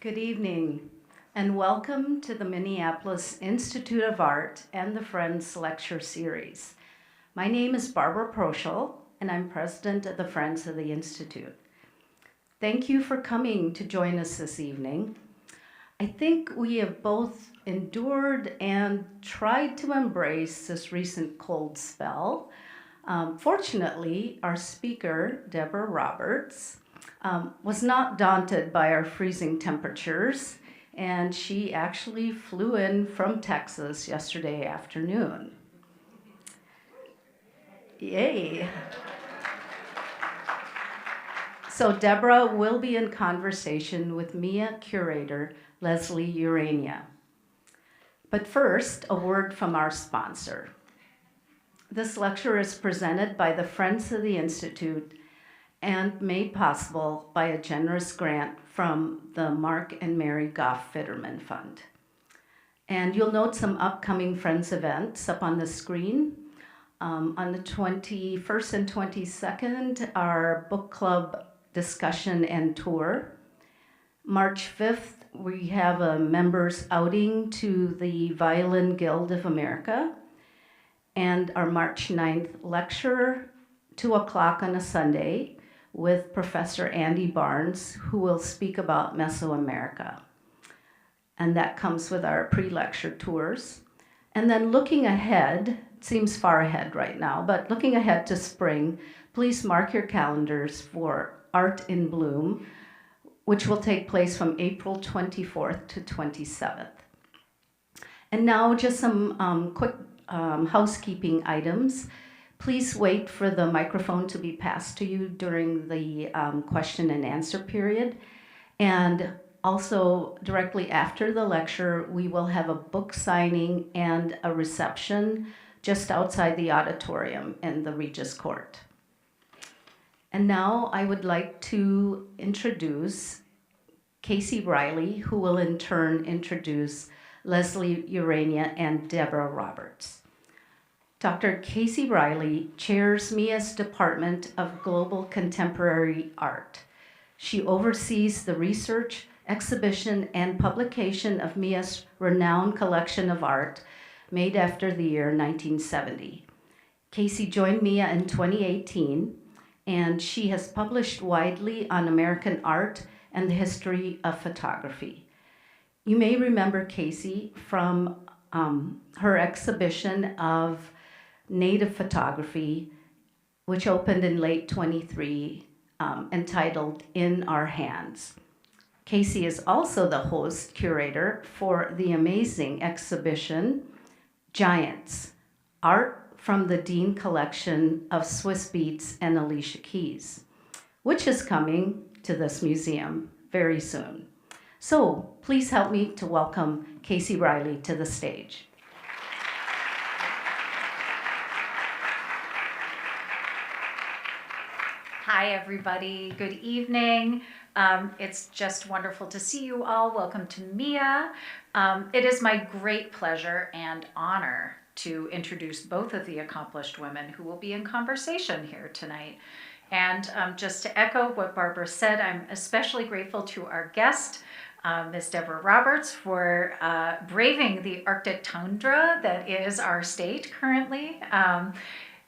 Good evening, and welcome to the Minneapolis Institute of Art and the Friends Lecture Series. My name is Barbara Proschel, and I'm president of the Friends of the Institute. Thank you for coming to join us this evening. I think we have both endured and tried to embrace this recent cold spell. Fortunately, our speaker, Deborah Roberts, was not daunted by our freezing temperatures, and she actually flew in from Texas yesterday afternoon. Yay! So Deborah will be in conversation with MIA curator Leslie Ureña. But first, a word from our sponsor. This lecture is presented by the Friends of the Institute and made possible by a generous grant from the Mark and Mary Goff Fitterman Fund. And you'll note some upcoming Friends events up on the screen. On the 21st and 22nd, our book club discussion and tour. March 5th, we have a members outing to the Violin Guild of America. And our March 9th lecture, 2 o'clock on a Sunday, with Professor Andy Barnes, who will speak about Mesoamerica. And that comes with our pre-lecture tours. And then looking ahead, it seems far ahead right now, but looking ahead to spring, please mark your calendars for Art in Bloom, which will take place from April 24th to 27th. And now just some quick housekeeping items. Please wait for the microphone to be passed to you during the question and answer period. And also, directly after the lecture, we will have a book signing and a reception just outside the auditorium in the Regis Court. And now I would like to introduce Casey Riley, who will in turn introduce Leslie Ureña and Deborah Roberts. Dr. Casey Riley chairs MIA's Department of Global Contemporary Art. She oversees the research, exhibition, and publication of MIA's renowned collection of art made after the year 1970. Casey joined MIA in 2018, and she has published widely on American art and the history of photography. You may remember Casey from her exhibition of native photography, which opened in late 23, entitled In Our Hands. Casey is also the host curator for the amazing exhibition, Giants, Art from the Dean Collection of Swiss Beats and Alicia Keys, which is coming to this museum very soon. So please help me to welcome Casey Riley to the stage. Hi, everybody. Good evening. It's just wonderful to see you all. Welcome to MIA. It is my great pleasure and honor to introduce both of the accomplished women who will be in conversation here tonight. And just to echo what Barbara said, I'm especially grateful to our guest, Ms. Deborah Roberts, for braving the Arctic tundra that is our state currently.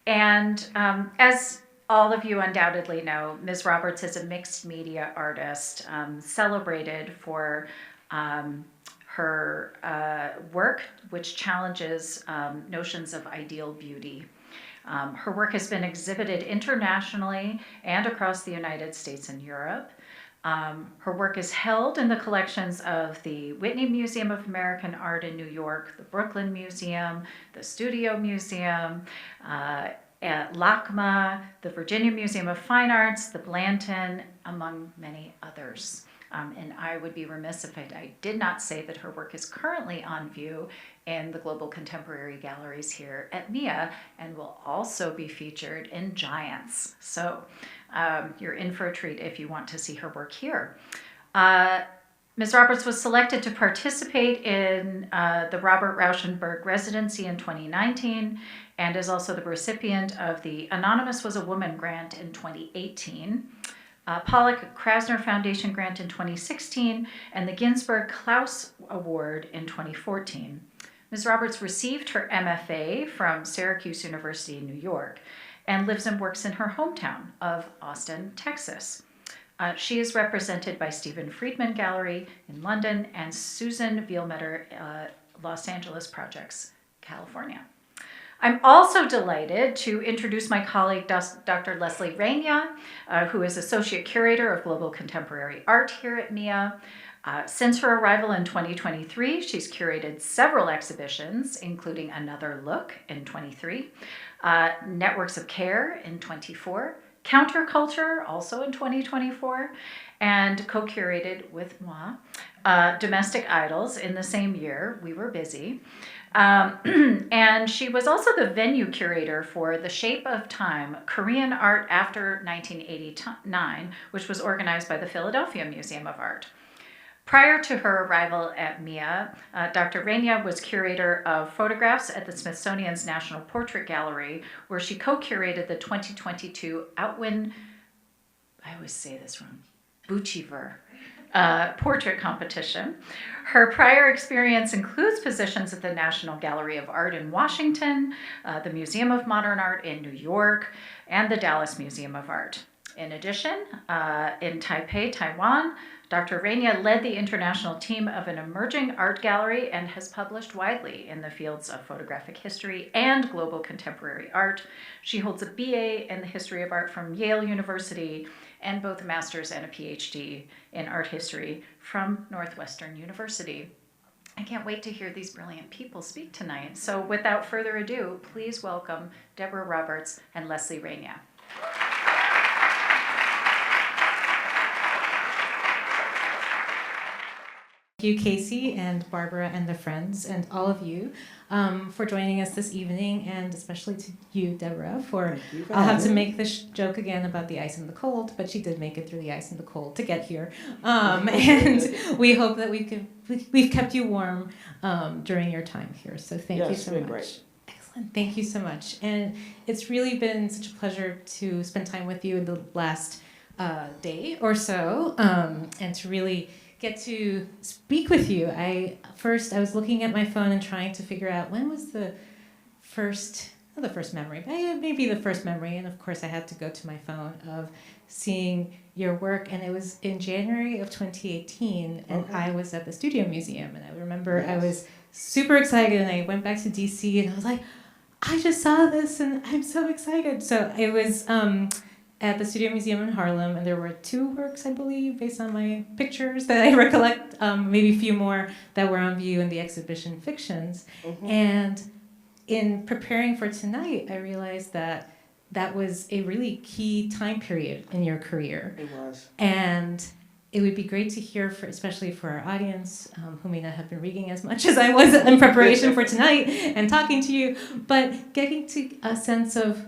As all of you undoubtedly know, Ms. Roberts is a mixed media artist, celebrated for her work, which challenges notions of ideal beauty. Her work has been exhibited internationally and across the United States and Europe. Her work is held in the collections of the Whitney Museum of American Art in New York, the Brooklyn Museum, the Studio Museum, at LACMA, the Virginia Museum of Fine Arts, the Blanton, among many others. And I would be remiss if I did not say that her work is currently on view in the Global Contemporary Galleries here at MIA and will also be featured in Giants. So you're in for a treat if you want to see her work here. Ms. Roberts was selected to participate in the Robert Rauschenberg residency in 2019 and is also the recipient of the Anonymous Was a Woman grant in 2018. Pollock-Krasner Foundation grant in 2016, and the Ginsberg Klaus Award in 2014. Ms. Roberts received her MFA from Syracuse University in New York and lives and works in her hometown of Austin, Texas. She is represented by Stephen Friedman Gallery in London and Susan Vielmetter, Los Angeles Projects, California. I'm also delighted to introduce my colleague, Dr. Leslie Ureña, who is Associate Curator of Global Contemporary Art here at MIA. Since her arrival in 2023, she's curated several exhibitions, including Another Look in 23, Networks of Care in 24, Counterculture also in 2024, and co-curated with moi Domestic Idols in the same year. We were busy. And she was also the venue curator for The Shape of Time, Korean Art After 1989, which was organized by the Philadelphia Museum of Art. Prior to her arrival at MIA, Dr. Ureña was curator of photographs at the Smithsonian's National Portrait Gallery, where she co-curated the 2022 Outwin, I always say this wrong, Buchiver portrait competition. Her prior experience includes positions at the National Gallery of Art in Washington, the Museum of Modern Art in New York, and the Dallas Museum of Art. In addition, in Taipei, Taiwan, Dr. Ureña led the international team of an emerging art gallery and has published widely in the fields of photographic history and global contemporary art. She holds a BA in the history of art from Yale University and both a master's and a PhD in art history from Northwestern University. I can't wait to hear these brilliant people speak tonight. So without further ado, please welcome Deborah Roberts and Leslie Ureña. Thank you, Casey and Barbara and the friends and all of you for joining us this evening, and especially to you, Deborah, I'll have to make this joke again about the ice and the cold, but she did make it through the ice and the cold to get here. And we hope that we've kept you warm during your time here. So thank you so much. Great. Excellent. Thank you so much. And it's really been such a pleasure to spend time with you in the last day or so, and to really get to speak with you. I was looking at my phone and trying to figure out when was the first, not the first memory, but maybe the first memory, and of course I had to go to my phone, of seeing your work, and it was in January of 2018, and Okay. I was at the Studio Museum, and I remember I was super excited, and I went back to DC, and I was like, I just saw this, and I'm so excited. So it was at the Studio Museum in Harlem, and there were 2 works, I believe, based on my pictures that I recollect, maybe a few more that were on view in the exhibition Fictions. Mm-hmm. And in preparing for tonight, I realized that that was a really key time period in your career. It was. And it would be great to hear, especially for our audience, who may not have been reading as much as I was in preparation for tonight and talking to you, but getting to a sense of,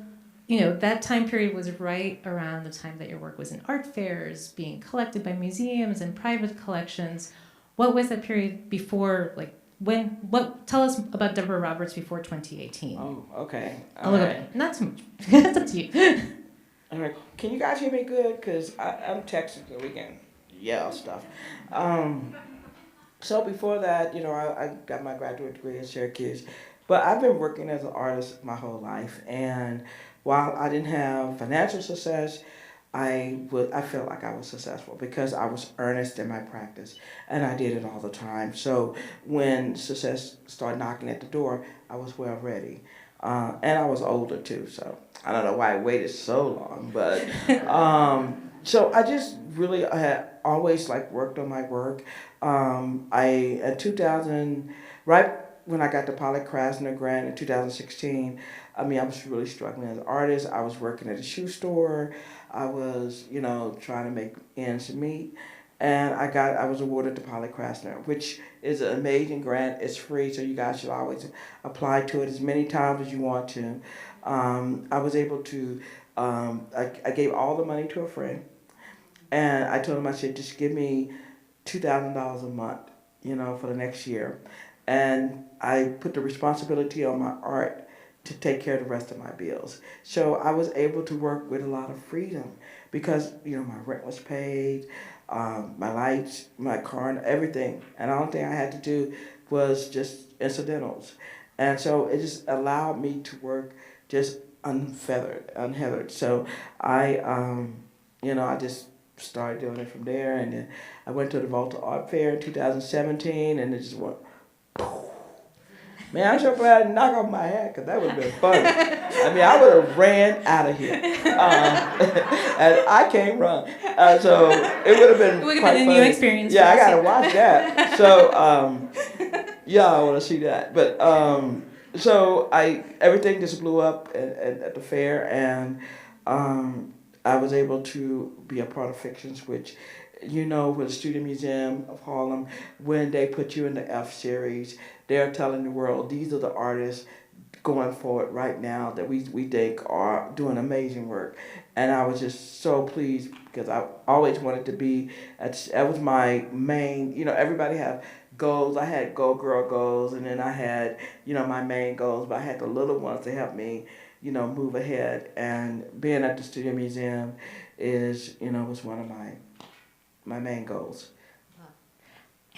that time period was right around the time that your work was in art fairs, being collected by museums and private collections. What was that period before, tell us about Deborah Roberts before 2018. Oh, okay. A little bit, not too much. That's up to you. All right. Can you guys hear me good? Because I'm texting so we can yell stuff. So before that, I got my graduate degree at Syracuse. But I've been working as an artist my whole life, and while I didn't have financial success, I felt like I was successful because I was earnest in my practice, and I did it all the time. So when success started knocking at the door, I was well ready, and I was older too. So I don't know why I waited so long, but so I just really had always worked on my work. In 2000, right when I got the Pollock-Krasner grant in 2016, I was really struggling as an artist. I was working at a shoe store. I was, trying to make ends meet. And I was awarded the Pollock-Krasner, which is an amazing grant. It's free, so you guys should always apply to it as many times as you want to. I was able to, I gave all the money to a friend. And I told him, I said, just give me $2,000 a month, for the next year. And I put the responsibility on my art to take care of the rest of my bills. So I was able to work with a lot of freedom because, my rent was paid, my lights, my car, and everything. And the only thing I had to do was just incidentals. And so it just allowed me to work just unheathered. So I, I just started doing it from there. And then I went to the Volta Art Fair in 2017, and it just went, man, I'm so glad I didn't knock off my hat, because that would have been fun. I would have ran out of here. And I can't run. So it would have been quite a funny. new experience. Yeah, I got to watch that. So, I want to see that. But, so everything just blew up at the fair, and I was able to be a part of Fictions, which, with the Studio Museum of Harlem, when they put you in the F series, they're telling the world these are the artists going forward right now that we think are doing amazing work. And I was just so pleased because I always wanted to be, that was my main, everybody have goals. I had Go Girl goals, and then I had, my main goals, but I had the little ones to help me, move ahead. And being at the Studio Museum is, was one of my main goals.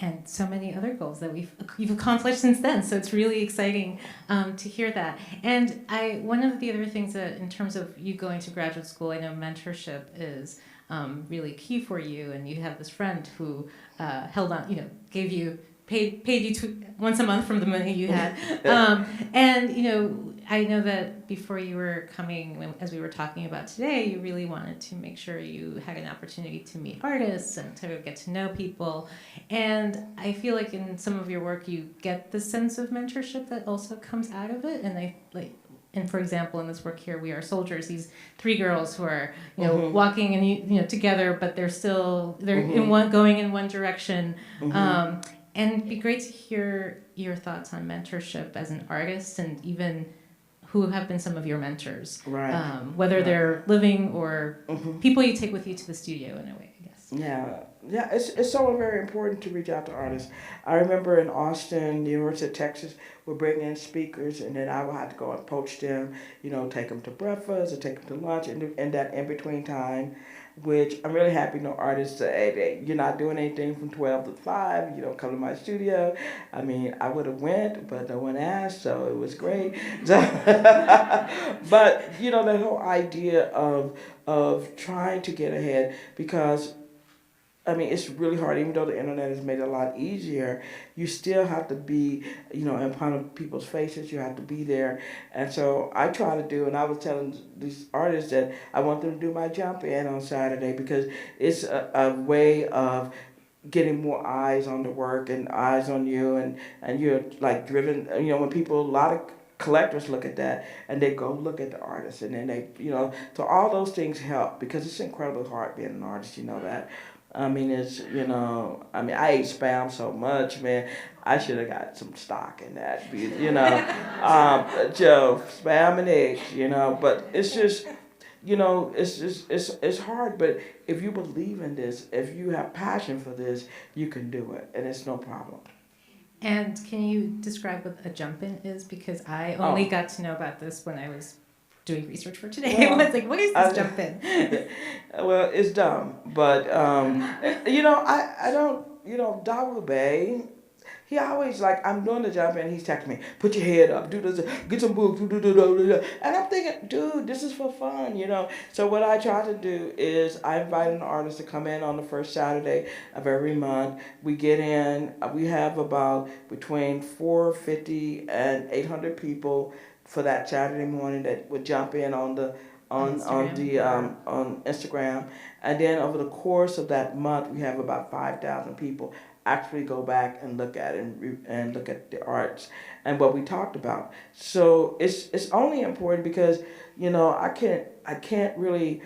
And so many other goals that you've accomplished since then. So it's really exciting to hear that. And one of the other things that, in terms of you going to graduate school, I know mentorship is really key for you. And you have this friend who held on, paid you once a month from the money you had. And I know that before you were coming, as we were talking about today, you really wanted to make sure you had an opportunity to meet artists and to get to know people. And I feel like in some of your work, you get the sense of mentorship that also comes out of it. And for example, in this work here, We Are Soldiers, these three girls who are, walking and together, but they're going in one direction. And it'd be great to hear your thoughts on mentorship as an artist, and even who have been some of your mentors, right? Whether they're living or people you take with you to the studio in a way, I guess. Yeah. It's so very important to reach out to artists. I remember in Austin, the University of Texas would bring in speakers, and then I would have to go and poach them, take them to breakfast or take them to lunch, and that in between time, which I'm really happy no artists say, hey, you're not doing anything from 12 to 5, come to my studio. I would have went, but no one asked, so it was great. So, but, that whole idea of trying to get ahead, because it's really hard. Even though the internet has made it a lot easier, you still have to be, in front of people's faces. You have to be there. And so I try to do, and I was telling these artists that I want them to do my jump in on Saturday, because it's a way of getting more eyes on the work and eyes on you, and you're driven, when people, a lot of collectors look at that and they go look at the artist, and then they, so all those things help, because it's incredibly hard being an artist, that. I ate Spam so much, man. I should have got some stock in that, Spam and eggs, but it's just, it's hard, but if you believe in this, if you have passion for this, you can do it, and it's no problem. And can you describe what a jump-in is? Because I only got to know about this when I was doing research for today. Well, I was like, what is this jump-in? Well, it's dumb, but, I don't, Dawoud Bey, he always, I'm doing the jump-in, he's texting me, put your head up, do this, get some books, and I'm thinking, dude, this is for fun, So what I try to do is I invite an artist to come in on the first Saturday of every month. We get in, we have about between 450 and 800 people for that Saturday morning that would jump in on Instagram, and then over the course of that month, we have about 5,000 people actually go back and look at it and look at the arts and what we talked about. So it's only important because I can't really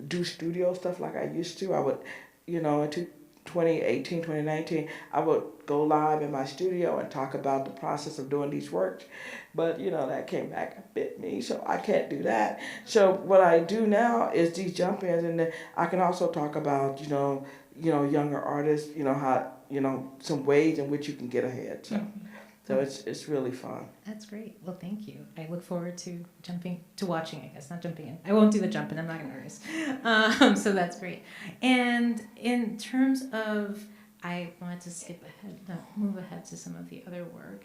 do studio stuff like I used to. I would in 2018, 2019, I would go live in my studio and talk about the process of doing these works. But, that came back and bit me, so I can't do that. So what I do now is these jump-ins, and then I can also talk about, younger artists, how, some ways in which you can get ahead. So, So it's really fun. That's great. Well, thank you. I look forward to watching, I guess, not jumping in. I won't do the jumping, I'm not nervous. So that's great. And in terms of, I wanted to move ahead to some of the other work.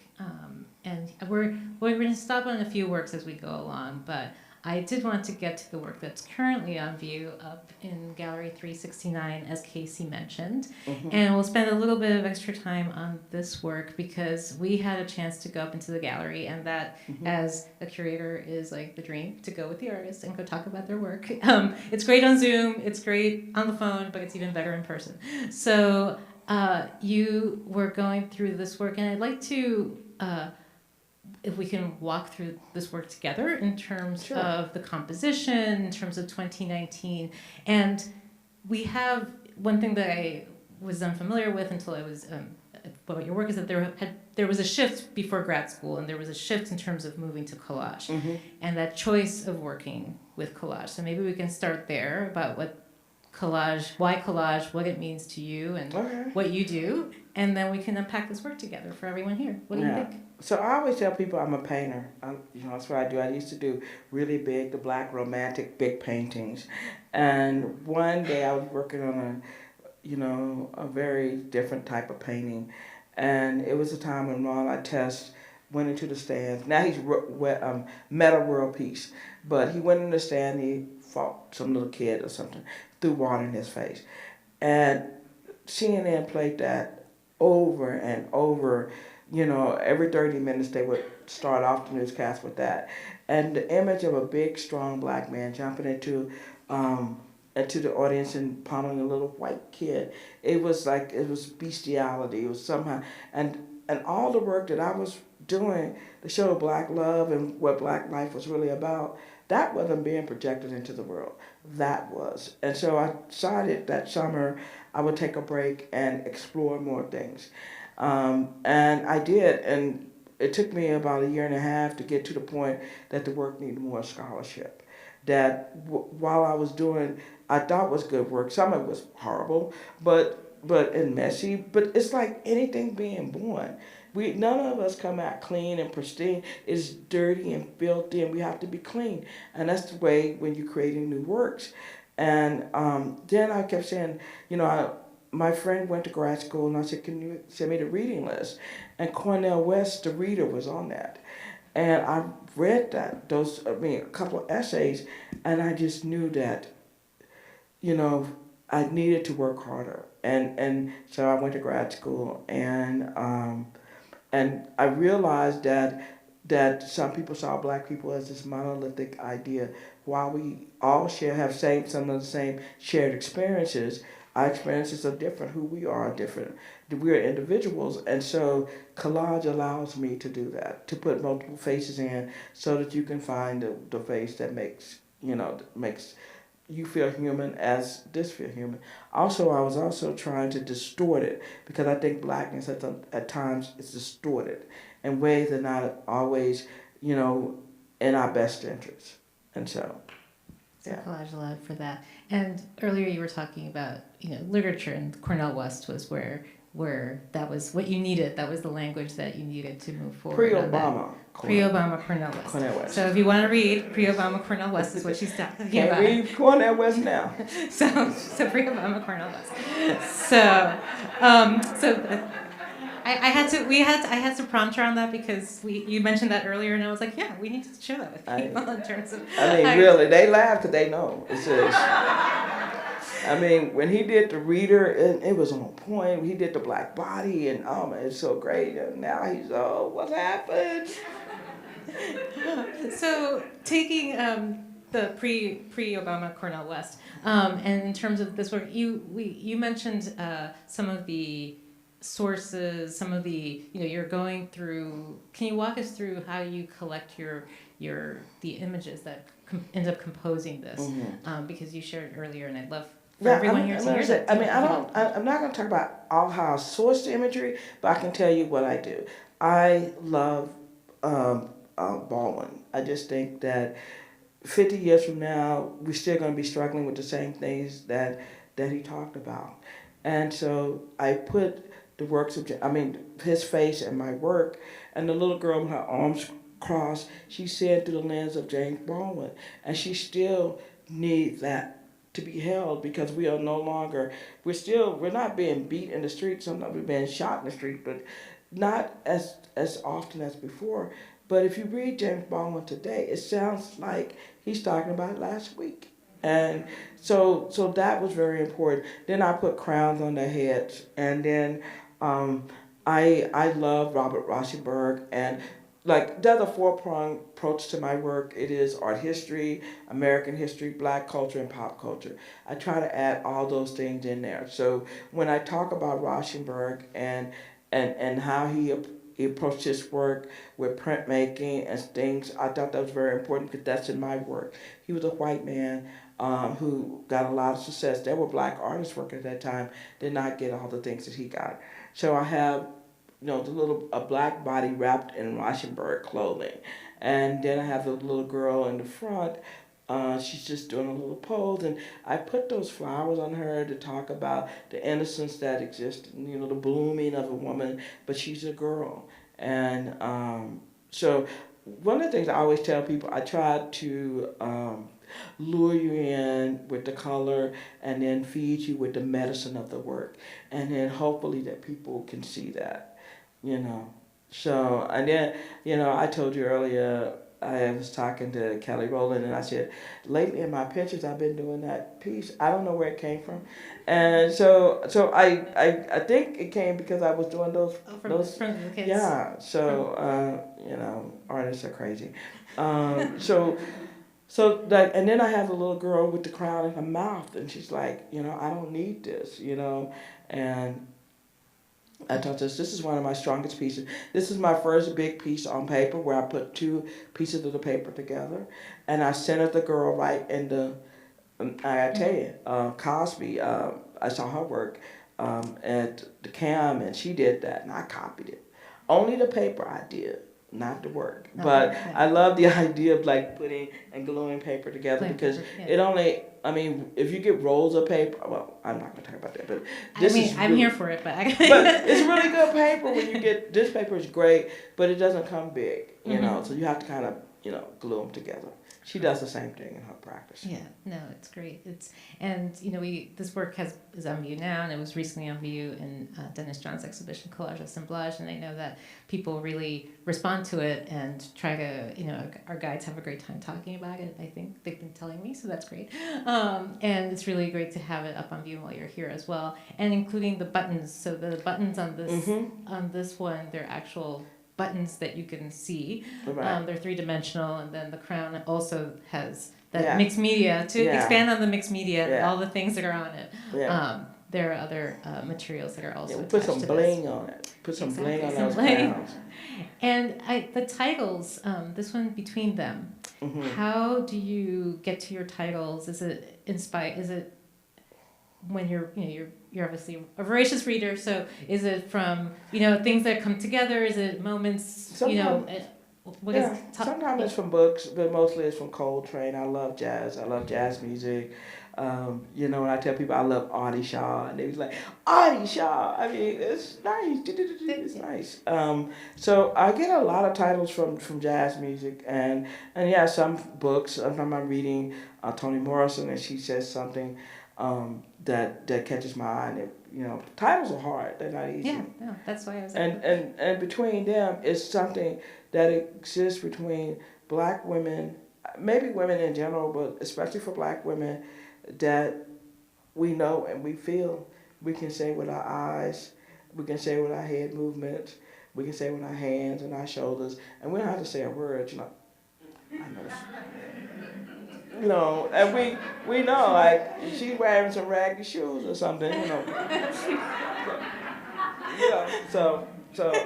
And we're going to stop on a few works as we go along, but I did want to get to the work that's currently on view up in Gallery 369, as Casey mentioned. Mm-hmm. And we'll spend a little bit of extra time on this work because we had a chance to go up into the gallery, and that, as a curator, is like the dream, to go with the artist and go talk about their work. It's great on Zoom, it's great on the phone, but it's even better in person. So you were going through this work, and I'd like to... if we can walk through this work together in terms of the composition, in terms of 2019. And we have one thing that I was unfamiliar with until I was about your work is that there was a shift before grad school, and there was a shift in terms of moving to collage, and that choice of working with collage. So maybe we can start there about why collage, what it means to you, and what you do, and then we can unpack this work together for everyone here. What do you think? So I always tell people I'm a painter. That's what I do. I used to do really big, the black romantic big paintings. And one day I was working on a very different type of painting. And it was a time when Ron Artest went into the stands. Now he's Meta World Peace. But he went in the stand, he fought some little kid or something, threw water in his face. And CNN played that over and over. Every 30 minutes they would start off the newscast with that. And the image of a big, strong black man jumping into the audience and pommeling a little white kid, it was bestiality. It was somehow, and all the work that I was doing to show black love and what black life was really about, that wasn't being projected into the world. That was. And so I decided that summer I would take a break and explore more things. And I did, and it took me about a year and a half to get to the point that the work needed more scholarship. That while I was doing, I thought was good work. Some of it was horrible, and messy. But it's like anything being born. None of us come out clean and pristine. It's dirty and filthy, and we have to be clean. And that's the way when you're creating new works. And then I kept saying, my friend went to grad school, and I said, can you send me the reading list? And Cornell West, the reader, was on that. And I read a couple of essays, and I just knew that, I needed to work harder. And so I went to grad school, and I realized that some people saw black people as this monolithic idea. While we all have some of the same shared experiences, our experiences are different. Who we are different. We are individuals, and so collage allows me to do that, to put multiple faces in, so that you can find the face that makes you feel human as this feel human. Also, I was also trying to distort it, because I think blackness at times is distorted in ways that are not always in our best interest, and so. Yeah. Collage allowed for that. And earlier you were talking about, literature, and Cornell West was where that was what you needed. That was the language that you needed to move forward. Pre-Obama. Pre-Obama Cornell West. Cornell West. So if you want to read pre-Obama Cornell West is what she's talking Can't about. read Cornell West now. So pre-Obama Cornell West. I had to prompt her on that, because you mentioned that earlier, and I was like, yeah, we need to share that with people in terms of. Really, they laugh because they know. When he did the reader, it was on point. He did the black body, and it's so great. And now he's what happened? So taking the pre-Obama Cornell West, and in terms of this work, you mentioned some of the sources, some of the you're going through. Can you walk us through how you collect the images that end up composing this? Mm-hmm. Because you shared earlier, and I'd love for everyone here to hear that. I'm not going to talk about how I source the imagery, but I can tell you what I do. I love Baldwin. I just think that 50 years from now, we're still going to be struggling with the same things that he talked about. And so I put the works of, his face and my work, and the little girl with her arms crossed, she's seeing through the lens of James Baldwin, and she still needs that to be held because we are no longer, we're not being beat in the street, sometimes we're being shot in the street, but not as often as before. But if you read James Baldwin today, it sounds like he's talking about it last week. And so that was very important. Then I put crowns on their heads, and then I love Robert Rauschenberg, and like there's a four-pronged approach to my work. It is art history, American history, Black culture, and pop culture. I try to add all those things in there. So when I talk about Rauschenberg and how he approached his work with printmaking and things, I thought that was very important because that's in my work. He was a white man who got a lot of success. There were Black artists working at that time, did not get all the things that he got. So I have, a Black body wrapped in Rauschenberg clothing. And then I have the little girl in the front. She's just doing a little pose, and I put those flowers on her to talk about the innocence that exists, the blooming of a woman, but she's a girl. And so one of the things I always tell people, I try to lure you in with the color and then feed you with the medicine of the work. And then hopefully that people can see that. So, and then, I told you earlier, I was talking to Kelly Rowland, and I said, lately in my pictures, I've been doing that piece. I don't know where it came from. And so I think it came because I was doing those. From the kids. Yeah. So, artists are crazy. So and then I have the little girl with the crown in her mouth, and she's like, I don't need this, and I thought this is one of my strongest pieces. This is my first big piece on paper where I put two pieces of the paper together, and I centered the girl right in the. I gotta tell you, Cosby. I saw her work at the CAM, and she did that, and I copied it. Only the paper I did, not the work. But yeah. I love the idea of like putting and gluing paper together because it only. If you get rolls of paper, well, I'm not going to talk about that, but I'm here for it, but but it's really good paper when you get, this paper is great, but it doesn't come big, so you have to kind of, glue them together. She does the same thing in her practice. Yeah, no, it's great. This work is on view now, and it was recently on view in Dennis John's exhibition, Collage and Black, and I know that people really respond to it and try to, our guides have a great time talking about it. I think they've been telling me, so that's great. And it's really great to have it up on view while you're here as well, and including the buttons. So the buttons on this one, they're actual buttons that you can see. Right. They're three-dimensional, and then the crown also has that mixed media to expand on the mixed media and all the things that are on it. There are other materials that are also put some bling on it. Put some bling on those crowns. And the titles, this one between them. How do you get to your titles? Is it inspired? Is it when you're obviously a voracious reader, so is it from things that come together? Is it moments? Sometimes it's from books, but mostly it's from Coltrane. I love jazz. I love jazz music. When I tell people I love Artie Shaw, and they was like, Artie Shaw. It's nice. It's nice. So I get a lot of titles from jazz music, and some books. Sometimes I'm reading Toni Morrison, and she says something that catches my eye. And titles are hard. They're not easy. Yeah, no, that's why I was. And between them is something that exists between Black women, maybe women in general, but especially for Black women, that we know and we feel. We can say with our eyes, we can say with our head movements, we can say with our hands and our shoulders, and we don't have to say a word. I know. And we know, like, she's wearing some raggedy shoes or something, So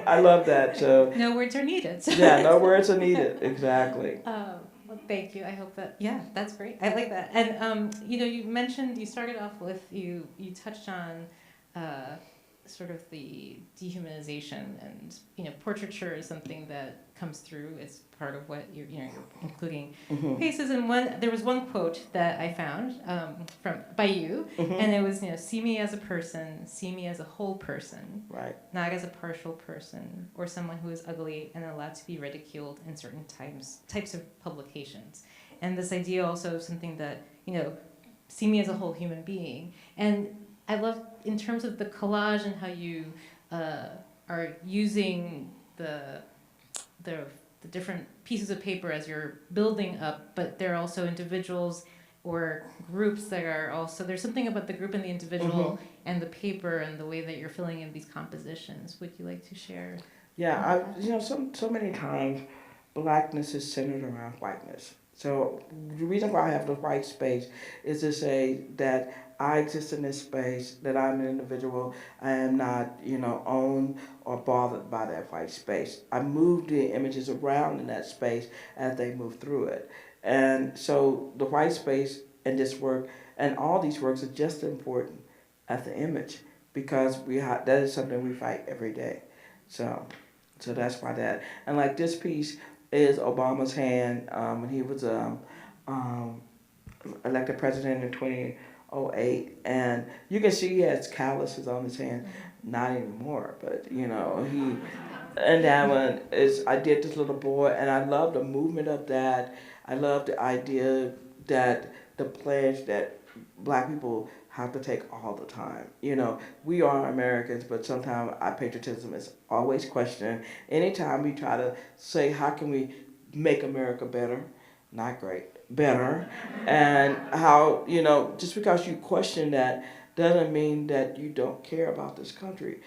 I love that. So no words are needed. Yeah, no words are needed. Exactly. Well, thank you. I hope that. Yeah, that's great. I like that. And you started off with you touched on sort of the dehumanization, and portraiture is something that comes through as part of what you're including Mm-hmm. faces. And there was one quote that I found by you, Mm-hmm. and it was, see me as a person, see me as a whole person, Right. not as a partial person or someone who is ugly and allowed to be ridiculed in certain types of publications. And this idea also of something that, see me as a whole human being. And I love, in terms of the collage and how you are using the different pieces of paper as you're building up, but there are also individuals or groups that are also, there's something about the group and the individual and the paper and the way that you're filling in these compositions. Would you like to share? Yeah, so many times Blackness is centered around whiteness. So the reason why I have the white space is to say that I exist in this space, that I'm an individual. I am not, owned or bothered by that white space. I move the images around in that space as they move through it. And so the white space in this work and all these works are just as important as the image, because that is something we fight every day. So that's why that. And like this piece is Obama's hand when he was elected president in 2008, and you can see he has calluses on his hand. Not anymore, but he. And that one is, I did this little boy, and I love the movement of that. I love the idea that the pledge that Black people have to take all the time. We are Americans, but sometimes our patriotism is always questioned. Anytime we try to say, how can we make America better? Not great, better. And how, just because you question that doesn't mean that you don't care about this country.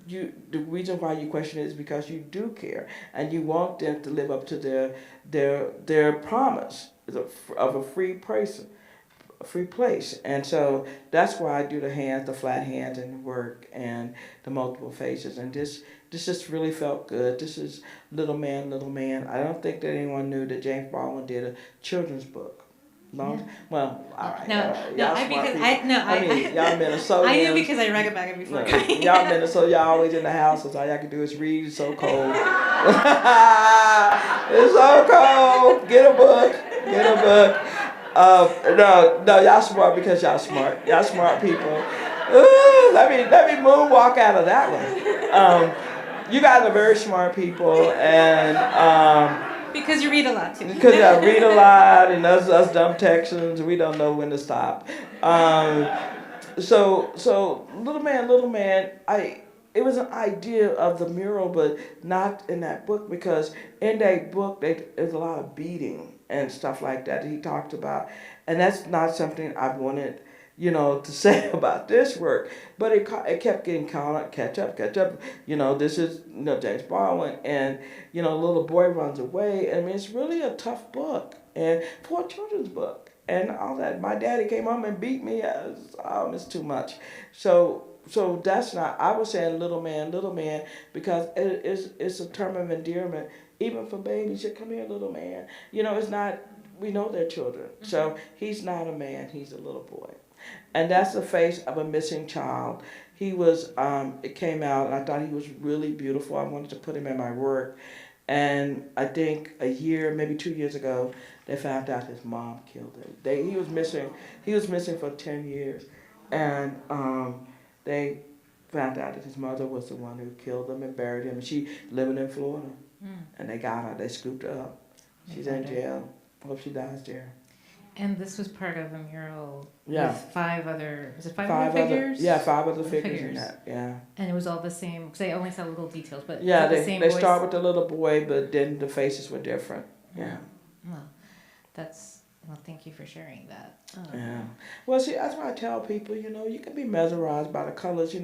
The reason why you question it is because you do care, and you want them to live up to their promise of a free person. A free place. And so that's why I do the hands, the flat hands in the work, and the multiple faces. And this just really felt good. This is Little Man, Little Man. I don't think that anyone knew that James Baldwin did a children's book. Well, all right. Y'all Minnesotans. I knew because I read about it before. Y'all Minnesota, y'all always in the house, so all y'all can do is read. It's so cold. It's so cold. Get a book. No, y'all smart because y'all smart. Y'all smart people. Ooh, let me moonwalk out of that one. You guys are very smart people, and because you read a lot too. Because I read a lot, and us dumb Texans, we don't know when to stop. So Little Man, it was an idea of the mural, but not in that book, because in that book there's a lot of beating and stuff like that he talked about, and that's not something I wanted, to say about this work. But it kept getting catch up. This is James Baldwin, and a little boy runs away. I mean, it's really a tough book, and for a children's book, and all that. My daddy came home and beat me. It's too much. So that's not. I was saying little man, because it's a term of endearment, even for babies. You come here, little man. It's not. We know they're children. So he's not a man. He's a little boy. And that's the face of a missing child. He was, it came out, and I thought he was really beautiful. I wanted to put him in my work. And I think a year, maybe 2 years ago, they found out his mom killed him. He was missing for 10 years. And they found out that his mother was the one who killed him and buried him. And she living in Florida. And they got her, they scooped her up. She's in jail. Hope she dies there. And this was part of a mural with 5 other, was it 5 other figures? 5 other figures in that, yeah. And it was all the same, because I only saw little details, but yeah, they start with the little boy, but then the faces were different, yeah. Well, thank you for sharing that. Yeah. Well, see, that's why I tell people, you can be mesmerized by the colors.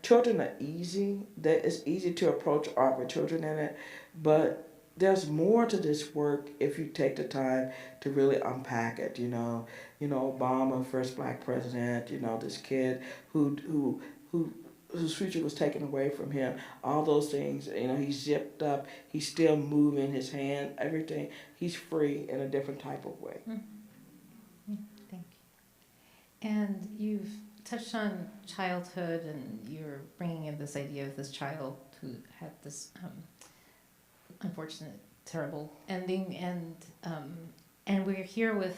Children are easy. It's easy to approach art with children in it, but there's more to this work if you take the time to really unpack it. Obama, first Black president. This kid whose future was taken away from him. All those things. He's zipped up. He's still moving his hand. Everything. He's free in a different type of way. Thank you. And you've touched on childhood, and you're bringing in this idea of this child who had this unfortunate terrible ending, and we're here with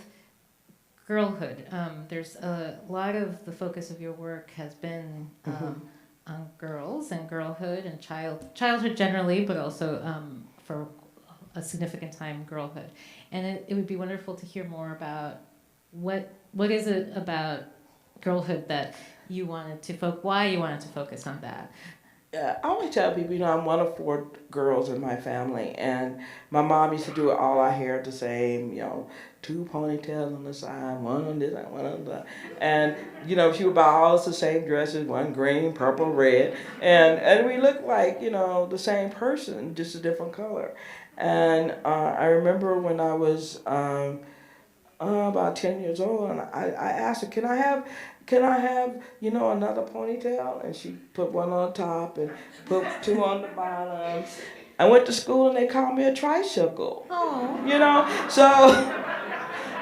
Girlhood. There's a lot of the focus of your work has been on girls and girlhood and childhood generally, but also for a significant time girlhood. And it would be wonderful to hear more about what is it about girlhood that you wanted to why you wanted to focus on that. Yeah, I always tell people, I'm one of 4 girls in my family, and my mom used to do all our hair the same, 2 ponytails on the side, one on this side, one on the side. And, she would buy all us the same dresses, one green, purple, red, and we looked like, the same person, just a different color. And I remember when I was about 10 years old, and I asked her, can I have, another ponytail? And she put one on top and put 2 on the bottom. I went to school and they called me a tricycle. Oh. So,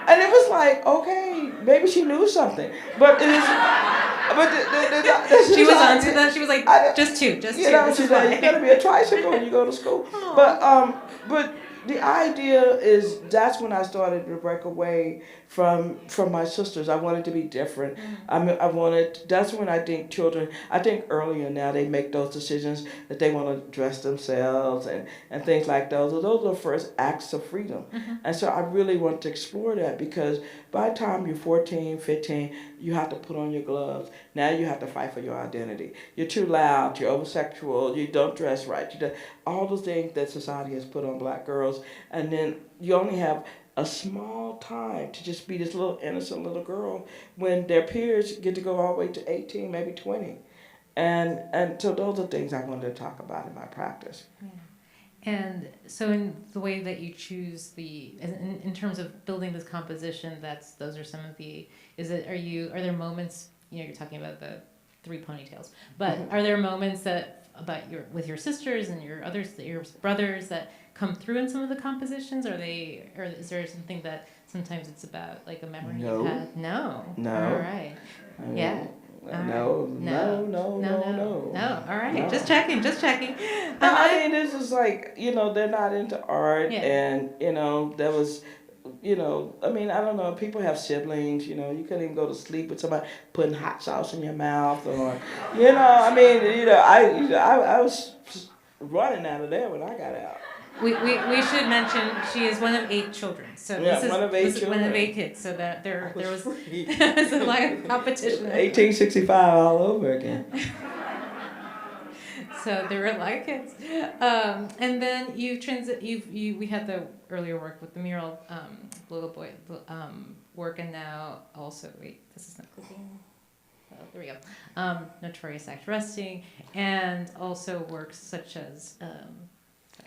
and it was like, okay, maybe she knew something. But it is, she was onto that. She was like, just two. She's like, you gotta be a tricycle when you go to school. But the idea is that's when I started to break away from my sisters. I wanted to be different. That's when I think earlier now they make those decisions that they want to dress themselves and things like those. Those are the first acts of freedom. And so I really want to explore that, because by the time you're 14, 15, you have to put on your gloves. Now you have to fight for your identity. You're too loud, you're over-sexual, you don't dress right. All those things that society has put on black girls, and then you only have a small time to just be this little innocent little girl when their peers get to go all the way to 18, maybe 20. And so those are things I wanted to talk about in my practice. Yeah. And so in the way that you choose in terms of building this composition, those are some of the, are there moments, you're talking about the 3 ponytails, but are there moments that with your sisters and your brothers that come through in some of the compositions? Or is there something that sometimes it's about, like a memory you had? No. All right. Yeah. No. All right. No. Just checking. This is like, they're not into art, and, there was, I don't know, people have siblings, you couldn't even go to sleep with somebody putting hot sauce in your mouth, or, I was running out of there when I got out. We should mention she is one of 8 children, so this is one of 8 kids. So that there was a lot of competition. 1865 all over again. So there were a lot of kids, and then we had the earlier work with the mural, little boy work, and now also this is not clicking. Oh, there we go. Notorious Acts Resting, and also works such as.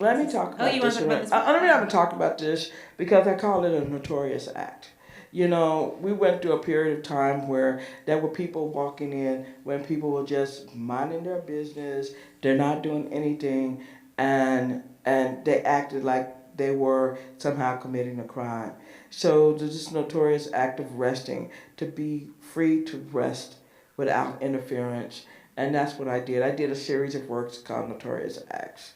Let me talk about this. I haven't talked about this because I call it a notorious act. We went through a period of time where there were people walking in when people were just minding their business, they're not doing anything, and they acted like they were somehow committing a crime. So there's this notorious act of resting, to be free to rest without interference, and that's what I did. I did a series of works called Notorious Acts.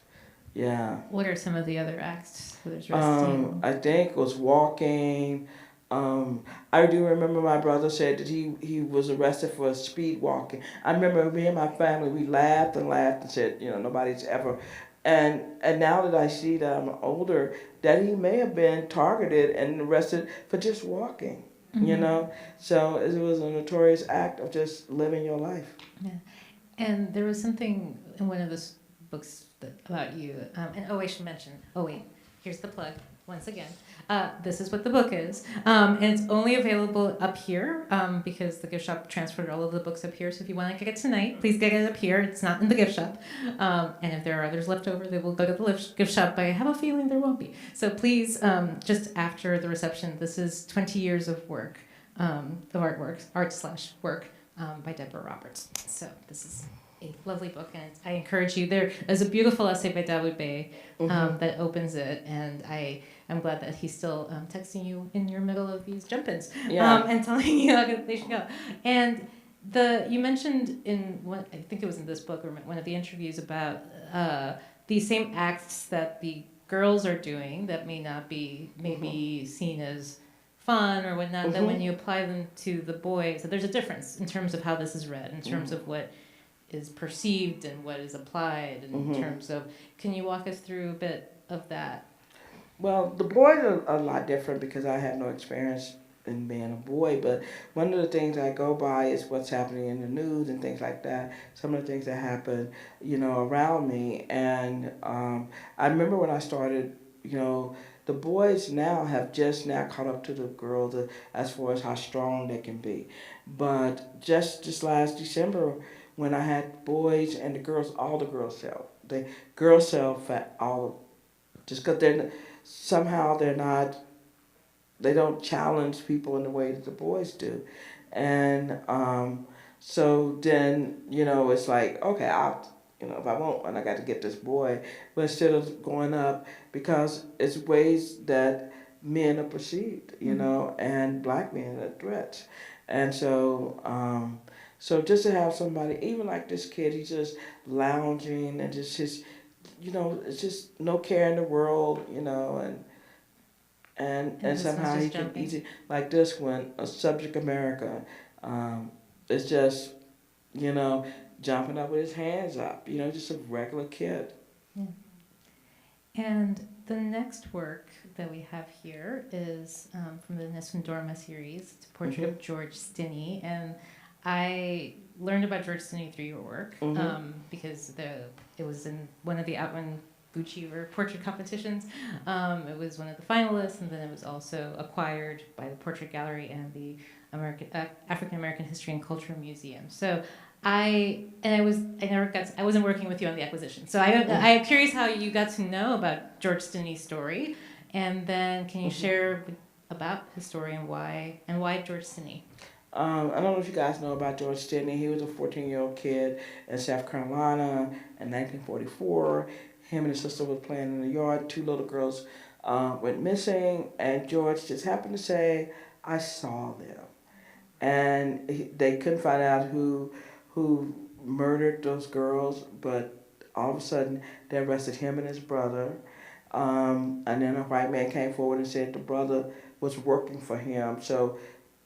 Yeah. What are some of the other acts? There's resting. I think it was walking. I do remember my brother said that he was arrested for speed walking. I remember me and my family, we laughed and said, nobody's ever. And now that I see that I'm older, that he may have been targeted and arrested for just walking, So it was a notorious act of just living your life. Yeah. And there was something in one of the books about you, and I should mention, here's the plug once again. This is what the book is, and it's only available up here because the gift shop transferred all of the books up here. So if you want to get it tonight, please get it up here. It's not in the gift shop, and if there are others left over, they will go to the gift shop. But I have a feeling there won't be. So please, just after the reception, this is 20 years of work, of art/work by Deborah Roberts. So this is a lovely book, and I encourage you. There is a beautiful essay by Dawoud Bey that opens it, and I'm glad that he's still texting you in your middle of these jump-ins and telling you how they should go. And you mentioned I think it was in this book or one of the interviews about these same acts that the girls are doing that may not be maybe seen as fun or whatnot, that when you apply them to the boys, that there's a difference in terms of how this is read, in terms of what is perceived and what is applied, in terms of, can you walk us through a bit of that? Well, the boys are a lot different because I have no experience in being a boy, but one of the things I go by is what's happening in the news and things like that. Some of the things that happen, around me. And I remember when I started, the boys now have just now caught up to the girls as far as how strong they can be. But just this last December, when I had boys and the girls, all the girls sell. The girls sell fat all, just because they're not, they don't challenge people in the way that the boys do. And so then, it's like, okay, if I want one, I got to get this boy. But instead of going up, because it's ways that men are perceived, and black men are threats. And so just to have somebody, even like this kid, he's just lounging and just his, it's just no care in the world, and somehow he can easy, like this one, a Subject America, it's just, jumping up with his hands up, just a regular kid. Yeah. And the next work that we have here is from the Nōsōma series. It's a portrait of George Stinney, and I learned about George Stinney through your work because it was in one of the Outman Bucci portrait competitions. It was one of the finalists, and then it was also acquired by the Portrait Gallery and the African American History and Culture Museum. So I wasn't working with you on the acquisition. So I'm curious how you got to know about George Stinney's story, and then can you share about his story and why George Stinney? I don't know if you guys know about George Stinney. He was a 14-year-old kid in South Carolina in 1944. Him and his sister was playing in the yard. 2 little girls went missing, and George just happened to say, "I saw them," and they couldn't find out who murdered those girls. But all of a sudden, they arrested him and his brother, and then a white man came forward and said the brother was working for him. So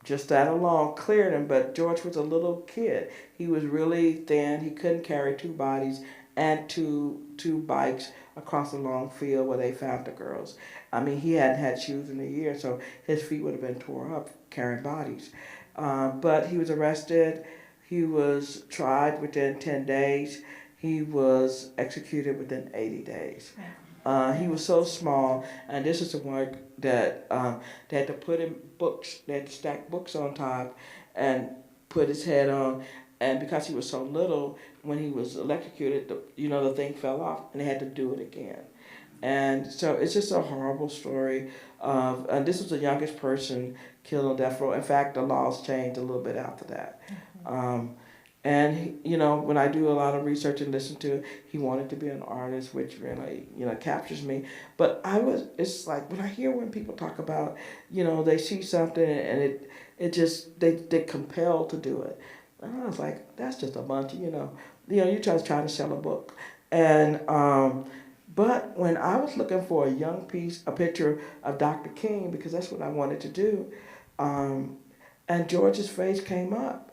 just that alone cleared him. But George was a little kid. He was really thin. He couldn't carry 2 bodies and two bikes across a long field where they found the girls. I mean, he hadn't had shoes in a year, so his feet would have been tore up carrying bodies. But he was arrested. He was tried within 10 days. He was executed within 80 days. He was so small, and this is the work that they had to put in books. They had to stack books on top and put his head on. And because he was so little, when he was electrocuted, the thing fell off, and they had to do it again. And so it's just a horrible story of, and this was the youngest person killed on death row. In fact, the laws changed a little bit after that. And when I do a lot of research and listen to it, he wanted to be an artist, which really, captures me. But it's like when I hear when people talk about, they see something and it just, they're compelled to do it. And I was like, that's just a bunch of, you're just trying to sell a book. And, but when I was looking for a picture of Dr. King, because that's what I wanted to do, and George's face came up.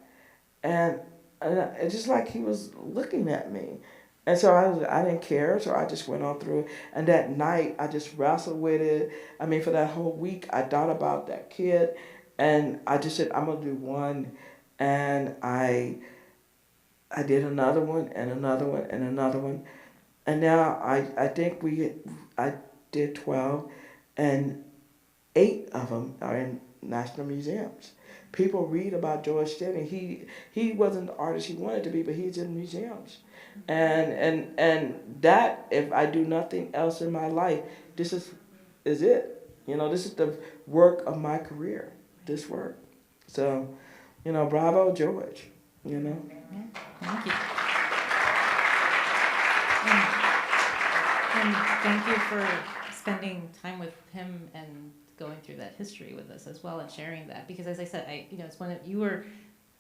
And it's just like he was looking at me. And so I didn't care, so I just went on through it. And that night, I just wrestled with it. I mean, for that whole week, I thought about that kid, and I just said, I'm going to do one. And I did another one, and another one, and another one. And now I think I did 12, and 8 of them are in national museums. People read about George Stinney. He wasn't the artist he wanted to be, but he's in museums. And that, if I do nothing else in my life, this is it. This is the work of my career, this work. So, bravo, George, Yeah, thank you. And thank you for spending time with him and going through that history with us as well and sharing that. Because as I said, it's you were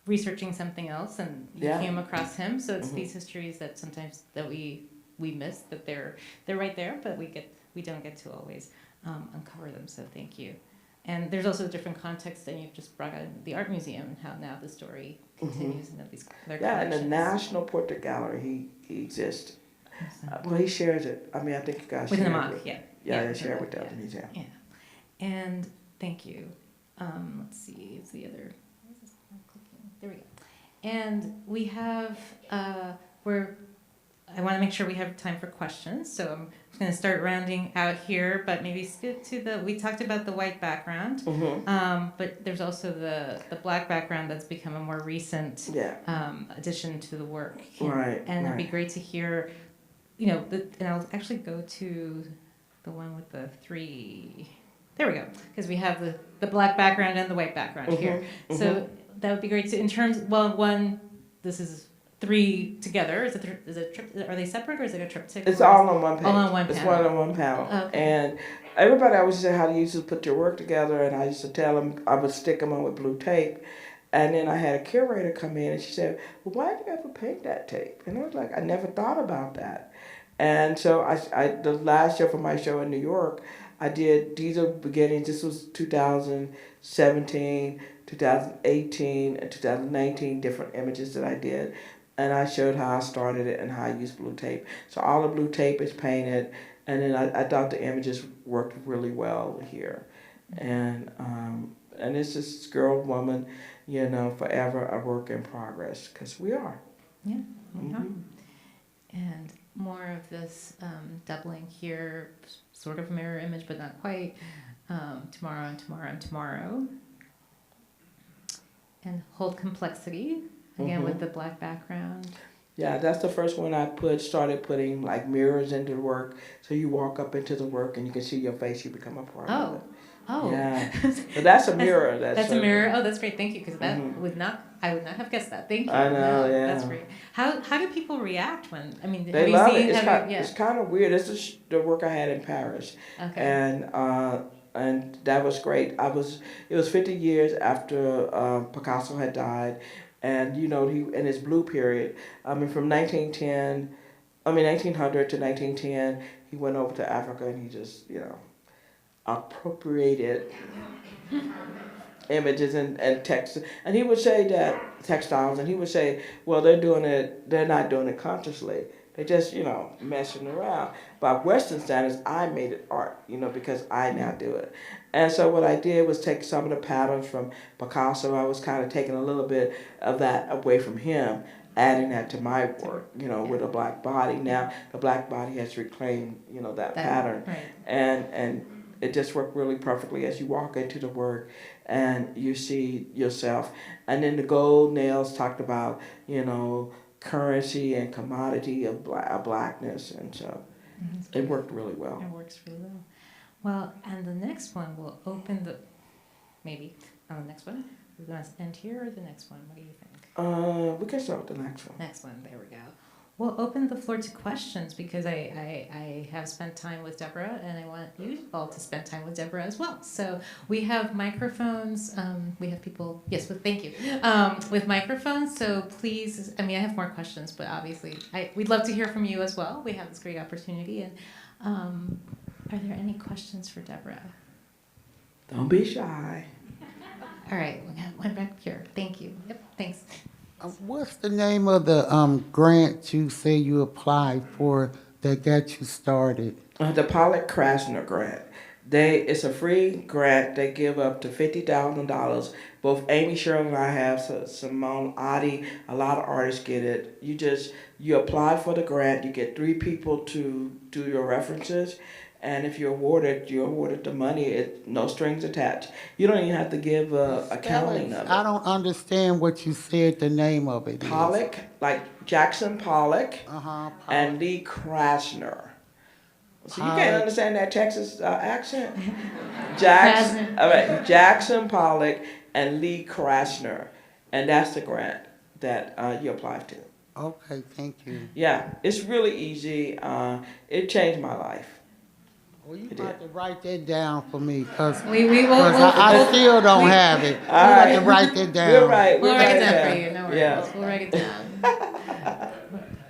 researching something else and you came across him. So it's these histories that sometimes that we miss, that they're right there, but we get we don't get to always uncover them. So thank you. And there's also a different context that you've just brought out in the art museum and how now the story continues in these other Yeah, in the collections. National Portrait Gallery, he exists. Well, he shares it. I mean, I think you guys Within the share MOC, it. yeah. Yeah, they share it with the yeah. other museum. Yeah. And thank you. Let's see, is the other, there we go. And we have, I want to make sure we have time for questions, so I'm going to start rounding out here, but maybe skip to we talked about the white background, but there's also the black background that's become a more recent addition to the work. And it'd be great to hear, and I'll actually go to the one with the three, there we go, because we have the black background and the white background here. So that would be great to, in terms, this is three together. Is it are they separate or is it a triptych? It's all on one page. All on one it's panel. one on one panel. Oh, okay. And everybody always said, how do you used to put your work together? And I used to tell them, I would stick them on with blue tape. And then I had a curator come in and she said, well, why did you ever paint that tape? And I was like, I never thought about that. And so the last show for my show in New York, I did, these are beginnings, this was 2017, 2018, and 2019, different images that I did. And I showed how I started it and how I used blue tape. So all the blue tape is painted, and then I thought the images worked really well here. And it's this girl, woman, forever a work in progress, because we are. Yeah, we are. And more of this doubling here, sort of mirror image, but not quite. Tomorrow and tomorrow and tomorrow. And hold complexity, again with the black background. Yeah, that's the first one I started putting like mirrors into the work. So you walk up into the work and you can see your face, you become a part of it. Oh. Yeah. So that's a mirror. That's a mirror. Oh, that's great. Thank you, because I would not have guessed that. Thank you. I know, yeah. That's great. How do people react when, they love it. It's kind of weird. This is the work I had in Paris. Okay. And that was great. It was 50 years after Picasso had died, and he in his blue period. From 1900 to 1910, he went over to Africa and he just appropriated images and text. And he would say that textiles, and he would say, well, they're not doing it consciously. They're just, messing around. By Western standards, I made it art, because I now do it. And so what I did was take some of the patterns from Picasso. I was kind of taking a little bit of that away from him, adding that to my work, with a black body. Now the black body has reclaimed, that pattern. Right. And it just worked really perfectly as you walk into the work and you see yourself. And then the gold nails talked about, currency and commodity of blackness, and so it worked really well. It works really well. Well, and the next one will open the next one. We're going to end here or the next one? What do you think? We can start with the next one. Next one. There we go. We'll open the floor to questions because I have spent time with Deborah and I want you all to spend time with Deborah as well. So we have microphones. We have people, thank you, with microphones. So please, I have more questions, but obviously we'd love to hear from you as well. We have this great opportunity. And are there any questions for Deborah? Don't be shy. All right, we got one back here. Thank you. Yep, thanks. What's the name of the grant you say you applied for that got you started? The Pollock-Krasner grant. It's a free grant. They give up to $50,000. Both Amy Sherman and I have, Simone Adi, a lot of artists get it. You apply for the grant. You get 3 people to do your references. And if you're awarded the money. No strings attached. You don't even have to give accounting of it. I don't understand what you said the name of it Pollock, like Jackson Pollock, Pollock. and Lee Krasner. So you can't understand that Texas accent? Jackson Pollock and Lee Krasner. And that's the grant that you apply to. Okay, thank you. Yeah, it's really easy. It changed my life. Well, you have to write that down for me because I still don't have it. You have to write that down. We'll write it down for you. No worries. Yeah. We'll write it down.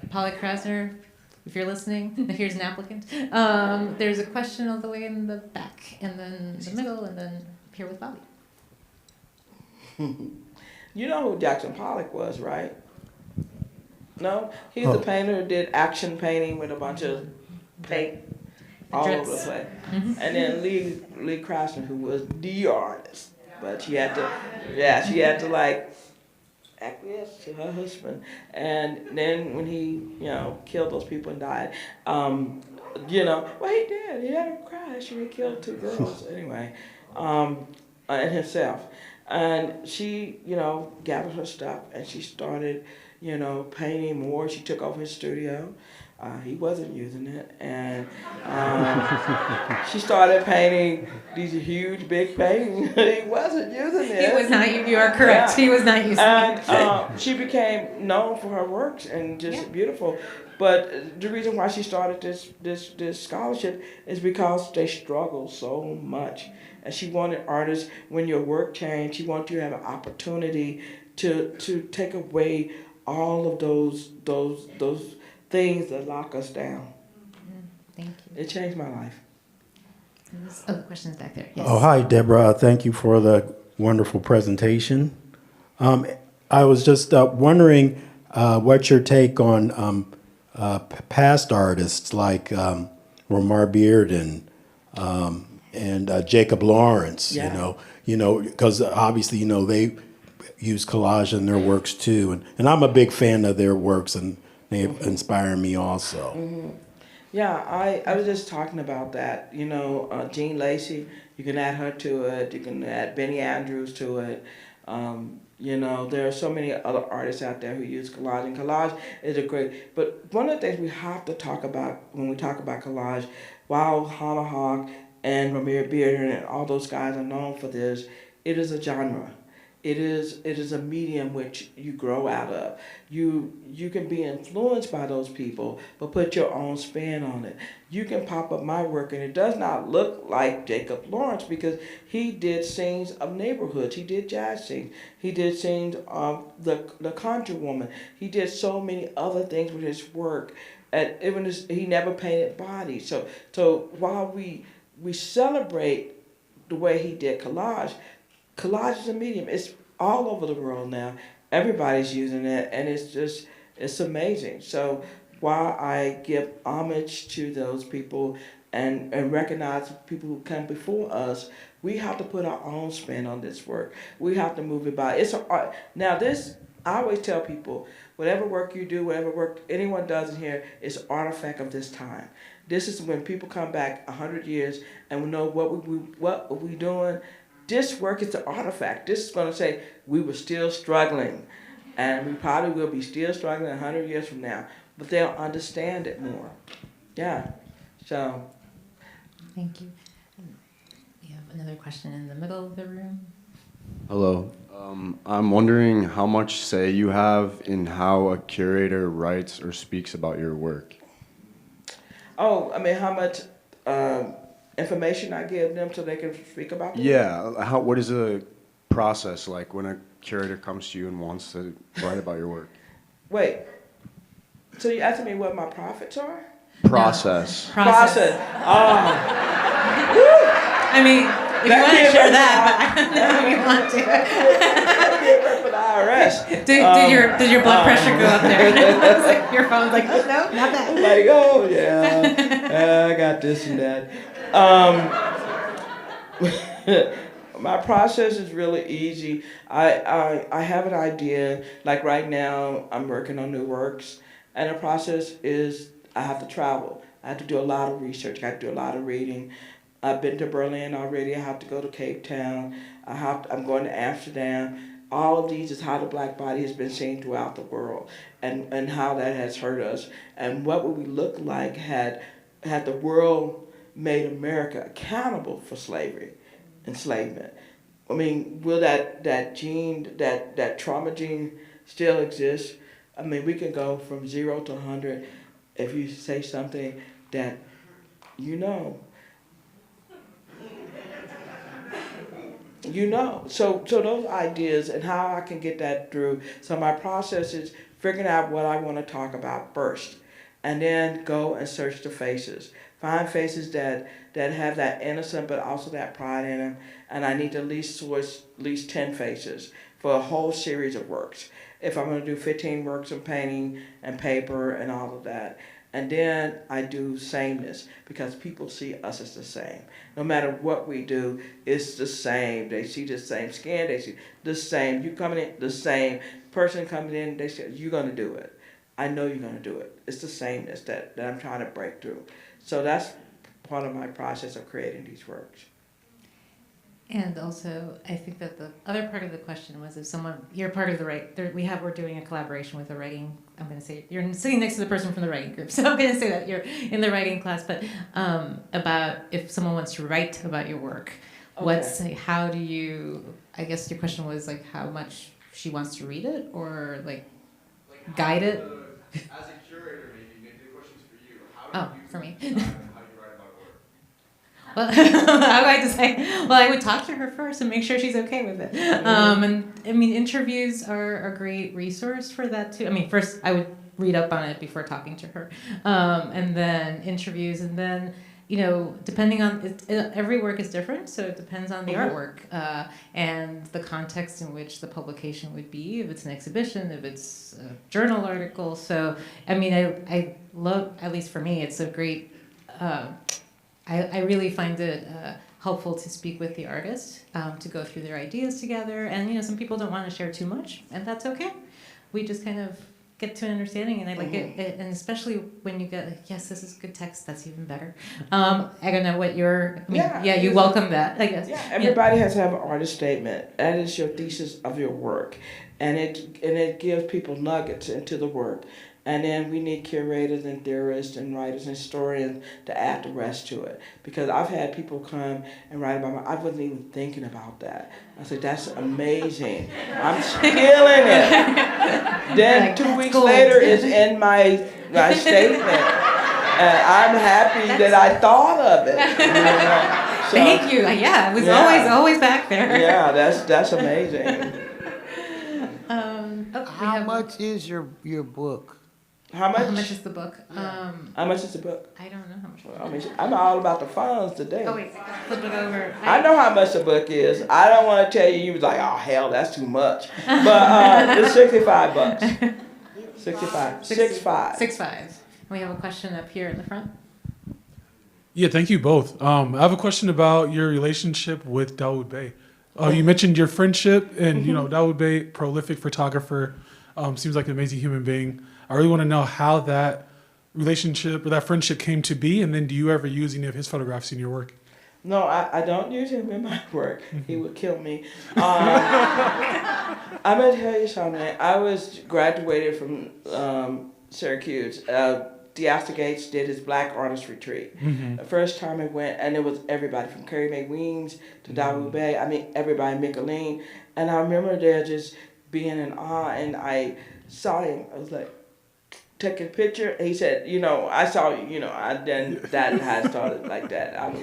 Pollock-Krasner. if you're listening, here's an applicant. There's a question all the way in the back, and then the middle, and then up here with Bobby. You know who Jackson Pollock was, right? No? He's the painter who did action painting with a bunch of paint all over the place. And then Lee Krasner, who was the artist. But she had to like acquiesce to her husband. And then when he, killed those people and died, well, he did. He had a crash and he killed 2 girls anyway, and himself. And she, gathered her stuff and she started, painting more. She took over his studio. He wasn't using it. And she started painting these huge, big paintings. He wasn't using it. He was not, you are correct. Yeah. He was not using it. And she became known for her works and just beautiful. But the reason why she started this scholarship is because they struggled so much. And she wanted artists, when your work changed, she wanted you to have an opportunity to take away all of those things that lock us down. Thank you. It changed my life. Oh, the question's back there. Yes. Oh, hi, Deborah. Thank you for the wonderful presentation. I was just wondering what's your take on past artists like Romar Beard and Jacob Lawrence. Yeah. Because obviously they use collage in their works too, and I'm a big fan of their works, and they inspire me also. Mm-hmm. Yeah, I was just talking about that. Jean Lacy, you can add her to it. You can add Benny Andrews to it. There are so many other artists out there who use collage, and collage is a great. But one of the things we have to talk about when we talk about collage, while Hannah Hawk and Romar Beard and all those guys are known for this, it is a genre. It is a medium which you grow out of. You can be influenced by those people, but put your own spin on it. You can pop up my work and it does not look like Jacob Lawrence because he did scenes of neighborhoods. He did jazz scenes. He did scenes of the Conjure Woman. He did so many other things with his work. And he never painted bodies. So while we celebrate the way he did collage is a medium. It's all over the world now. Everybody's using it, and it's amazing. So while I give homage to those people and recognize people who come before us, we have to put our own spin on this work. We have to move it by. It's an art. Now this, I always tell people, whatever work you do, whatever work anyone does in here, is an artifact of this time. This is when people come back 100 years and we know what we doing. This work is the artifact. This is going to say we were still struggling, and we probably will be still struggling 100 years from now, but they'll understand it more. Yeah, so. Thank you. We have another question in the middle of the room. Hello. I'm wondering how much say you have in how a curator writes or speaks about your work. Oh, how much information I give them so they can speak about it? Yeah. What is the process like when a curator comes to you and wants to write about your work? Wait. So you're asking me what my profits are? Process. No. Process. Oh. I mean, if you want to share that, but I don't know if you want to. I can't work for the IRS. Did your blood pressure go up there? Your phone's like, oh, no, not that. Like, oh yeah, I got this and that. My process is really easy. I have an idea. Like right now, I'm working on new works, and the process is I have to travel. I have to do a lot of research. I have to do a lot of reading. I've been to Berlin already. I have to go to Cape Town. I'm going to Amsterdam. All of these is how the black body has been seen throughout the world, and how that has hurt us, and what would we look like had the world made America accountable for slavery, enslavement. Will that gene, that trauma gene still exist? We can go from 0 to 100 if you say something that So those ideas and how I can get that through. So my process is figuring out what I want to talk about first. and then go and search the faces. Find faces that have that innocent but also that pride in them, and I need to at least source at least 10 faces for a whole series of works. If I'm going to do 15 works of painting and paper and all of that. And then I do sameness, because people see us as the same. No matter what we do, it's the same. They see the same skin, they see the same. You coming in, the same person coming in, they say, you're going to do it. I know you're going to do it. It's the sameness that I'm trying to break through. So that's part of my process of creating these works. And also, I think that the other part of the question was, if someone, you're part of the we're doing a collaboration with a writing, I'm going to say, you're sitting next to the person from the writing group, so I'm going to say that you're in the writing class, but about if someone wants to write about your work, how do you, I guess your question was like how much she wants to read it, or like guide it? As a curator, maybe the question's for you. How do you for me. decide how you write about work? Well, how do I decide? Well, I would talk to her first and make sure she's okay with it. And I mean, interviews are a great resource for that too. I mean, first I would read up on it before talking to her, and then interviews, and then depending on every work is different, so it depends on the artwork and the context in which the publication would be. If it's an exhibition, if it's a journal article. So I mean, I love, at least for me, it's a great. I really find it helpful to speak with the artist, to go through their ideas together. And, some people don't want to share too much, and that's okay. We just kind of get to an understanding, and I like it. And especially when you get, like, yes, this is good text, that's even better. I don't know what you welcome that, I guess. Yeah, everybody has to have an artist statement. That is your thesis of your work. And it gives people nuggets into the work. And then we need curators and theorists and writers and historians to add the rest to it. Because I've had people come and write about I wasn't even thinking about that. I said, that's amazing. I'm stealing it. Then 2 weeks later, it's in my statement. And I'm happy that I thought of it. So, thank you. Yeah, it was always back there. Yeah, that's amazing. How much is your book? How much? How much is the book? How much is the book? I don't know how much. I mean, I'm all about the funds today. Oh wait, flip it over. I know how much the book is. I don't want to tell you. You was like, oh hell, that's too much. But it's $65. 65. 65. 65. We have a question up here in the front. Yeah, thank you both. I have a question about your relationship with Dawoud Bey. You mentioned your friendship, and Dawoud Bey, prolific photographer, seems like an amazing human being. I really want to know how that relationship or that friendship came to be, and then do you ever use any of his photographs in your work? No, I don't use him in my work. He would kill me. I'm going to tell you something. I was graduated from Syracuse. D'Asta Gates did his Black Artist Retreat. The first time I went, and it was everybody from Carrie Mae Weems to Dawoud Bey. I mean, everybody, Micheline. And I remember there just being in awe, and I saw him. I was like, taking a picture. And he said, I saw you, then that had started like that. I was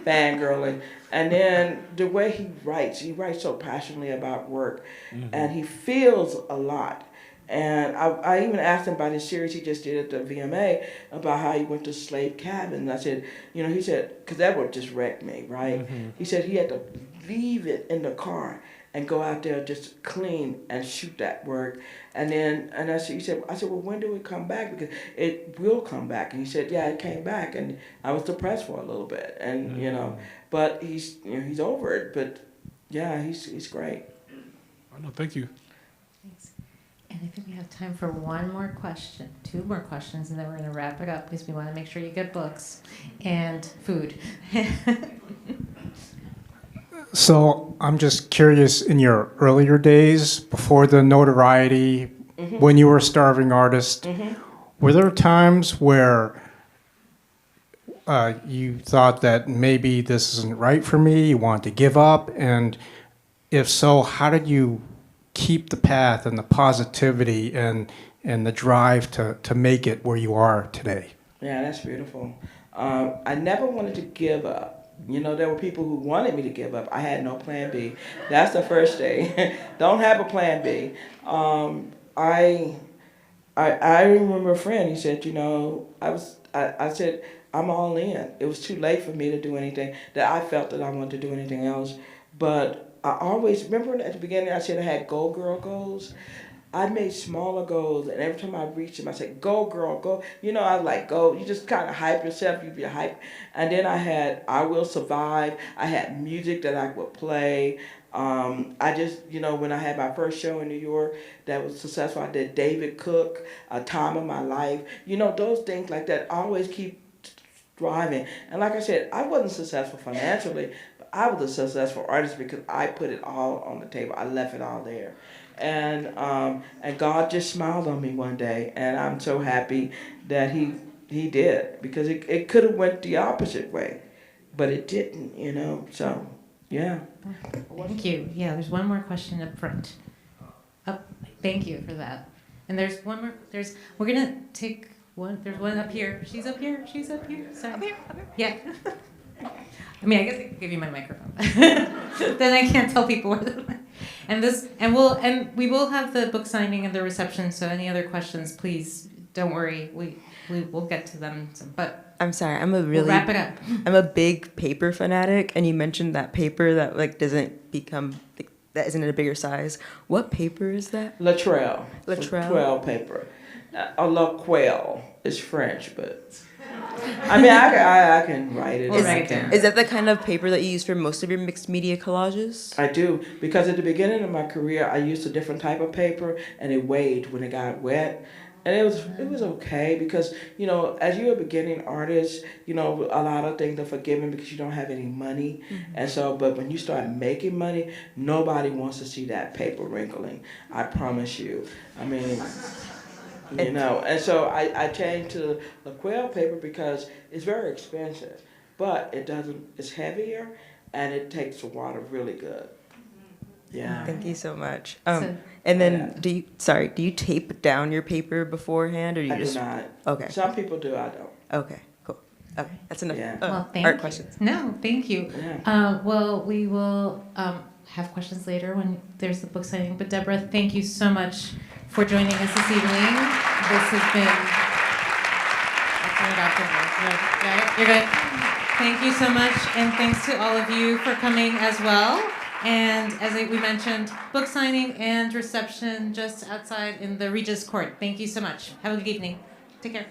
fangirling. And then the way he writes so passionately about work, and he feels a lot. And I even asked him about his series he just did at the VMA about how he went to slave cabin. And I said, he said, because that would just wreck me, right? He said he had to leave it in the car and go out there just clean and shoot that work. And I said, well, when do it come back? Because it will come back. And he said, yeah, it came back. And I was depressed for a little bit. And, but he's over it. But yeah, he's great. Oh, no, thank you. Thanks. And I think we have time for one more question, 2 more questions, and then we're going to wrap it up because we want to make sure you get books and food. So I'm just curious, in your earlier days, before the notoriety, when you were a starving artist, were there times where you thought that maybe this isn't right for me, you wanted to give up? And if so, how did you keep the path and the positivity and the drive to make it where you are today? Yeah, that's beautiful. I never wanted to give up. There were people who wanted me to give up. I had no plan B. That's the first thing. Don't have a plan B. I remember a friend, he said, you know, I said, I'm all in. It was too late for me to do anything, that I felt that I wanted to do anything else. But I always, remember at the beginning I said I had go girl goals? I made smaller goals, and every time I reached them, I said, go girl, go. You know, I was like, go. You just kind of hype yourself, you be hype. And then I had I Will Survive. I had music that I would play. I just, you know, when I had my first show in New York that was successful, I did David Cook, A Time of My Life. You know, those things like that always keep driving. And like I said, I wasn't successful financially, but I was a successful artist because I put it all on the table. I left it all there. And God just smiled on me one day, and I'm so happy that he did, because it could have went the opposite way, but it didn't, you know. So yeah. Thank you. Yeah, there's one more question up front. Thank you for that. And there's one more. We're gonna take one. There's one up here. She's up here. She's up here. Sorry. Up here. Yeah. I mean, I guess I could give you my microphone. Then I can't tell people where the. And we will have the book signing and the reception. So any other questions, please don't worry. We will get to them. But I'm sorry. we'll wrap it up. I'm a big paper fanatic, and you mentioned that paper that like doesn't become that isn't in a bigger size. What paper is that? Latrell. Latrell. Latrell paper. La Quail is French, but I mean I can write it. We'll write it down. Is that the kind of paper that you use for most of your mixed media collages? I do, because at the beginning of my career, I used a different type of paper, and it weighed when it got wet. And it was okay, because, you know, as you're a beginning artist, you know, a lot of things are forgiven because you don't have any money. Mm-hmm. And so, but when you start making money, nobody wants to see that paper wrinkling. I promise you. I mean, you know, and so I changed to the quail paper because it's very expensive, but it's heavier, and it takes the water really good. Yeah. Thank you so much. And then do you tape down your paper beforehand, or do you I just? do not. Okay. Some people do, I don't. Okay, cool. Okay, that's enough. Yeah. Well, thank art you. questions. No, thank you. Yeah. Well, we will have questions later when there's the book signing. But Deborah, thank you so much for joining us this evening. This has been. I'll turn it off. You're good. Thank you so much, and thanks to all of you for coming as well. And as we mentioned, book signing and reception just outside in the Regis Court. Thank you so much. Have a good evening. Take care.